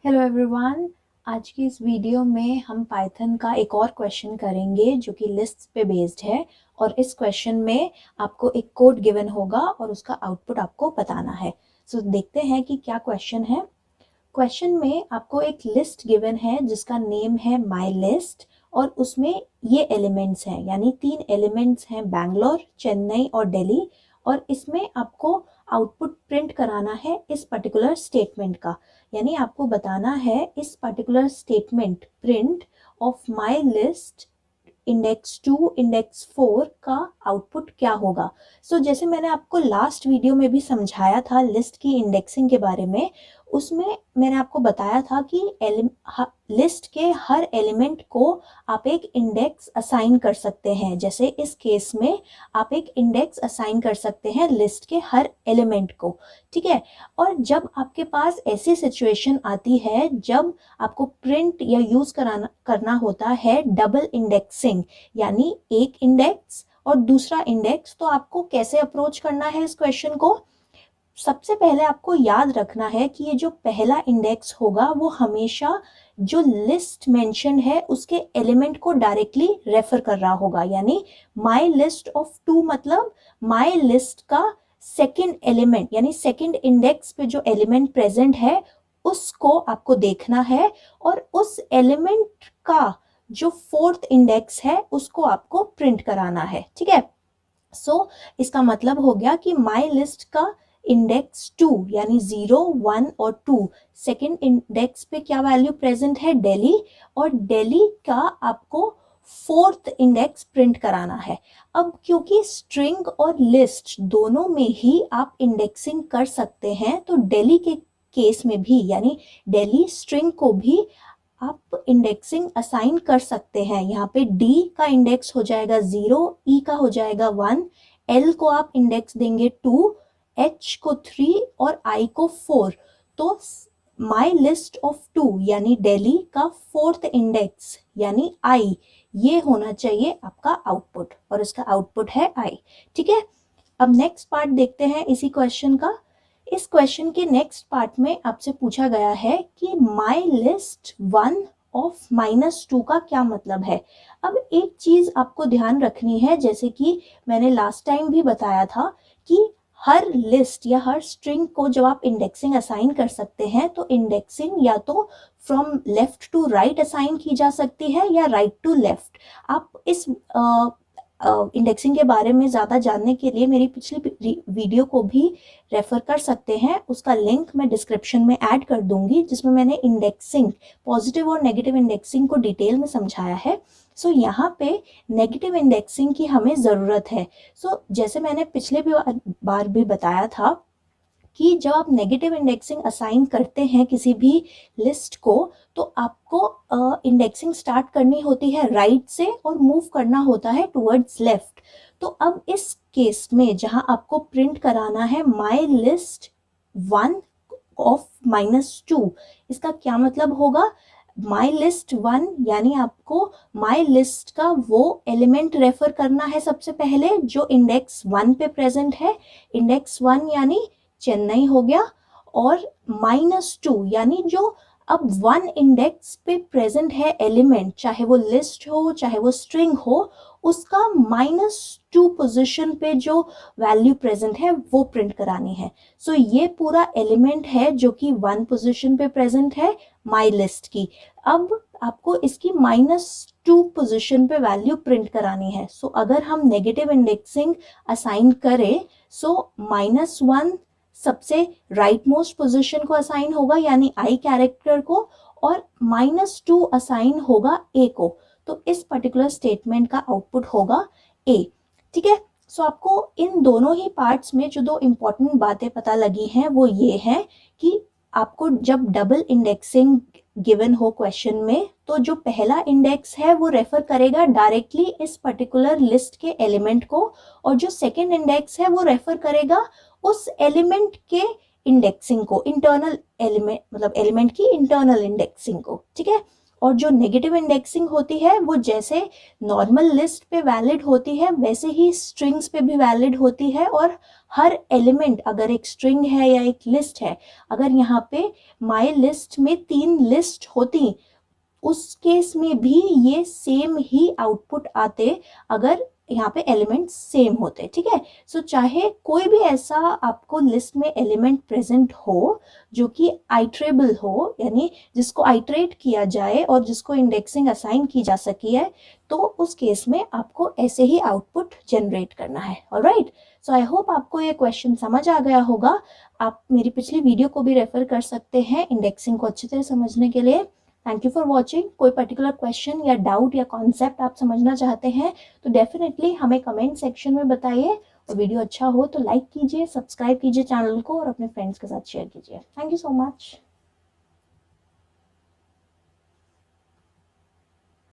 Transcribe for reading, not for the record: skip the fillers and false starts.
Hello everyone. आज की इस वीडियो में हम पाइथन का एक और क्वेश्चन करेंगे जो कि लिस्ट्स पे बेस्ड है। और इस क्वेश्चन में आपको एक कोड गिवन होगा और उसका आउटपुट आपको बताना है। सो देखते हैं कि क्या क्वेश्चन है। क्वेश्चन में आपको एक लिस्ट गिवन है जिसका नेम है माई लिस्ट, और उसमें ये एलिमेंट्स हैं, यानी 3 एलिमेंट्स हैं, बैंगलोर, चेन्नई और दिल्ली। और इसमें आपको आउटपुट प्रिंट कराना है इस पर्टिकुलर स्टेटमेंट का, यानी आपको बताना है इस particular statement print of my list index 2 index 4 का आउटपुट क्या होगा। जैसे मैंने आपको लास्ट वीडियो में भी समझाया था लिस्ट की इंडेक्सिंग के बारे में, उसमें मैंने आपको बताया था कि लिस्ट के हर एलिमेंट को आप एक इंडेक्स असाइन कर सकते हैं। जैसे इस केस में आप एक इंडेक्स असाइन कर सकते हैं लिस्ट के हर एलिमेंट को, ठीक है। और जब आपके पास ऐसी सिचुएशन आती है जब आपको प्रिंट या यूज करना होता है डबल इंडेक्सिंग, यानी एक इंडेक्स और दूसरा इंडेक्स, तो आपको कैसे अप्रोच करना है इस क्वेश्चन को। सबसे पहले आपको याद रखना है कि ये जो पहला इंडेक्स होगा वो हमेशा जो लिस्ट मेंशन है उसके एलिमेंट को डायरेक्टली रेफर कर रहा होगा, यानी माई लिस्ट ऑफ 2 मतलब माई लिस्ट का सेकंड एलिमेंट, यानी सेकंड इंडेक्स पे जो एलिमेंट प्रेजेंट है उसको आपको देखना है, और उस एलिमेंट का जो 4th इंडेक्स है उसको आपको प्रिंट कराना है, ठीक है। इसका मतलब हो गया कि माई लिस्ट का इंडेक्स 2 यानी 0, 1 और 2, सेकेंड इंडेक्स पे क्या वैल्यू प्रेजेंट है, दिल्ली, और दिल्ली का आपको 4th इंडेक्स प्रिंट कराना है। अब क्योंकि स्ट्रिंग और लिस्ट दोनों में ही आप इंडेक्सिंग कर सकते हैं, तो दिल्ली के केस में भी, यानी दिल्ली स्ट्रिंग को भी आप इंडेक्सिंग असाइन कर सकते हैं। यहाँ पे D का इंडेक्स हो जाएगा 0, E का हो जाएगा 1, L को आप इंडेक्स देंगे 2, H को 3 और I को 4। तो माई लिस्ट ऑफ 2 यानी दिल्ली का 4th इंडेक्स यानी I, ये होना चाहिए आपका आउटपुट, और इसका आउटपुट है I, ठीक है। अब नेक्स्ट पार्ट देखते हैं इसी क्वेश्चन का। इस क्वेश्चन के नेक्स्ट पार्ट में आपसे पूछा गया है कि माई लिस्ट 1 ऑफ -2 का क्या मतलब है। अब एक चीज आपको ध्यान रखनी है, जैसे कि मैंने लास्ट टाइम भी बताया था कि हर लिस्ट या हर स्ट्रिंग को जब आप इंडेक्सिंग असाइन कर सकते हैं तो इंडेक्सिंग या तो from left to right assign की जा सकती है या राइट टू लेफ्ट। आप इस इंडेक्सिंग के बारे में ज़्यादा जानने के लिए मेरी पिछली वीडियो को भी रेफर कर सकते हैं, उसका लिंक मैं डिस्क्रिप्शन में ऐड कर दूंगी, जिसमें मैंने इंडेक्सिंग, पॉजिटिव और नेगेटिव इंडेक्सिंग को डिटेल में समझाया है। यहाँ पे नेगेटिव इंडेक्सिंग की हमें ज़रूरत है। जैसे मैंने पिछले बार भी बताया था कि जब आप नेगेटिव इंडेक्सिंग असाइन करते हैं किसी भी लिस्ट को, तो आपको इंडेक्सिंग स्टार्ट करनी होती है राइट से और मूव करना होता है टुवर्ड्स लेफ्ट। तो अब इस केस में जहां आपको प्रिंट कराना है माई लिस्ट 1 ऑफ -2, इसका क्या मतलब होगा, माई लिस्ट 1 यानी आपको माई लिस्ट का वो एलिमेंट रेफर करना है सबसे पहले जो इंडेक्स 1 पे प्रेजेंट है। इंडेक्स 1 यानी चेन्नई हो गया, और -2 यानी जो अब 1 इंडेक्स पे प्रेजेंट है एलिमेंट, चाहे वो लिस्ट हो चाहे वो स्ट्रिंग हो, उसका -2 पोजीशन पे जो वैल्यू प्रेजेंट है वो प्रिंट करानी है। ये पूरा एलिमेंट है जो कि 1 पोजीशन पे प्रेजेंट है माई लिस्ट की। अब आपको इसकी -2 पोजीशन पे वैल्यू प्रिंट करानी है। अगर हम नेगेटिव इंडेक्सिंग असाइन करें, -1 सबसे राइट मोस्ट पोजीशन को असाइन होगा यानी I कैरेक्टर को, और -2 असाइन होगा A को। तो इस पर्टिकुलर स्टेटमेंट का आउटपुट होगा A, ठीक है। आपको इन दोनों ही पार्ट्स में जो 2 इंपॉर्टेंट बातें पता लगी हैं वो ये है कि आपको जब डबल इंडेक्सिंग गिवन हो क्वेश्चन में, तो जो पहला इंडेक्स है वो रेफर करेगा डायरेक्टली इस पर्टिकुलर लिस्ट के एलिमेंट को, और जो सेकंड इंडेक्स है वो रेफर करेगा उस एलिमेंट के इंडेक्सिंग को, इंटरनल एलिमेंट मतलब एलिमेंट की इंटरनल इंडेक्सिंग को, ठीक है। और जो नेगेटिव इंडेक्सिंग होती है वो जैसे नॉर्मल लिस्ट पे वैलिड होती है वैसे ही स्ट्रिंग्स पे भी वैलिड होती है। और हर एलिमेंट, अगर एक स्ट्रिंग है या एक लिस्ट है, अगर यहाँ पे माई लिस्ट में 3 लिस्ट होती, उस केस में भी ये सेम ही आउटपुट आते अगर यहाँ पे एलिमेंट सेम होते। ठीक है, सो चाहे कोई भी ऐसा आपको लिस्ट में एलिमेंट प्रेजेंट हो जो कि आइट्रेबल हो, यानी जिसको आइट्रेट किया जाए और जिसको इंडेक्सिंग असाइन की जा सकी है, तो उस केस में आपको ऐसे ही आउटपुट जनरेट करना है। ऑलराइट, सो आई होप आपको ये क्वेश्चन समझ आ गया होगा। आप मेरी पिछली वीडियो को भी रेफर कर सकते हैं इंडेक्सिंग को अच्छी तरह समझने के लिए। Thank you for watching. कोई पर्टिकुलर क्वेश्चन या डाउट या कॉन्सेप्ट आप समझना चाहते हैं तो डेफिनेटली हमें कमेंट सेक्शन में बताइए। और वीडियो अच्छा हो तो लाइक कीजिए, सब्सक्राइब कीजिए चैनल को और अपने फ्रेंड्स के साथ शेयर कीजिए। Thank you so much.